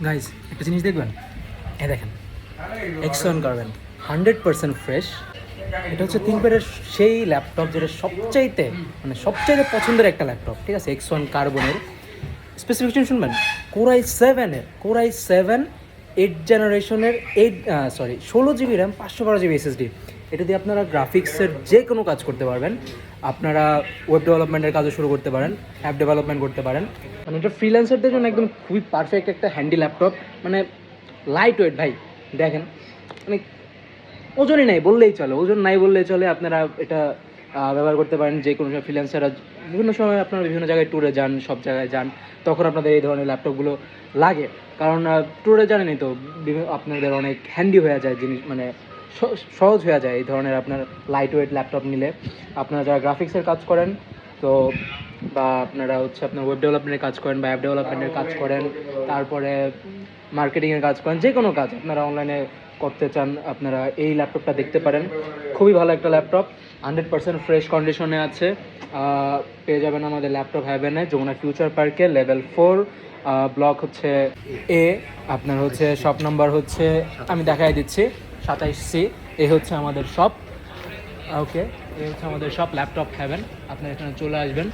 Guys একটা জিনিস দেখবেন, এ দেখেন X1 কার্বন 100% ফ্রেশ। এটা হচ্ছে থিংকপ্যাডের সেই ল্যাপটপ যেটা সবচাইতে পছন্দের একটা ল্যাপটপ, ঠিক আছে। X1 কার্বনের স্পেসিফিকেশন শুনবেন, কোরাই সেভেন 8 জেনারেশনের 16 জিবি র্যাম, 512 জিবি এসএসডি। এটা দিয়ে আপনারা গ্রাফিক্সের যে কোনো কাজ করতে পারবেন। আপনারা ওয়েব ডেভেলপমেন্টের কাজও শুরু করতে পারেন, অ্যাপ ডেভেলপমেন্ট করতে পারেন। মানে এটা ফ্রিল্যান্সারদের জন্য একদম খুবই পারফেক্ট একটা হ্যান্ডি ল্যাপটপ। মানে লাইট ওয়েট ভাই, দেখেন মানে ওজনই নাই বললেই চলে, ওজন নাই বললেই চলে। আপনারা এটা ব্যবহার করতে পারেন যে কোনো সময়। ফ্রিল্যান্সাররা বিভিন্ন সময় আপনারা বিভিন্ন জায়গায় ট্যুরে যান, সব জায়গায় যান, তখন আপনাদের এই ধরনের ল্যাপটপগুলো লাগে। কারণ ট্যুরে জানেনই তো, আপনাদের অনেক হ্যান্ডি হয়ে যায় জিনিস, মানে সহজ হয়ে যায় এই ধরনের আপনার লাইট ওয়েট ল্যাপটপ নিলে। আপনারা যারা গ্রাফিক্সের কাজ করেন তো, বা আপনারা হচ্ছে আপনার ওয়েব ডেভেলপমেন্টের কাজ করেন বা অ্যাপ ডেভেলপমেন্টের কাজ করেন, তারপরে মার্কেটিংয়ের কাজ করেন, যে কোনো কাজ আপনারা অনলাইনে করতে চান, আপনারা এই ল্যাপটপটা দেখতে পারেন। খুবই ভালো একটা ল্যাপটপ, 100% ফ্রেশ কন্ডিশনে আছে। পেয়ে যাবেন আমাদের ল্যাপটপ হ্যাভেনে, যমুনা ফিউচার পার্কে, লেভেল 4, ব্লক হচ্ছে এ। আপনার হচ্ছে শপ নাম্বার হচ্ছে, আমি দেখাই দিচ্ছি, 27C। এ হচ্ছে আমাদের শপ। ওকে, এই হচ্ছে আমাদের শপ ল্যাপটপ হ্যাভেন। আপনারা এখানে চলে আসবেন।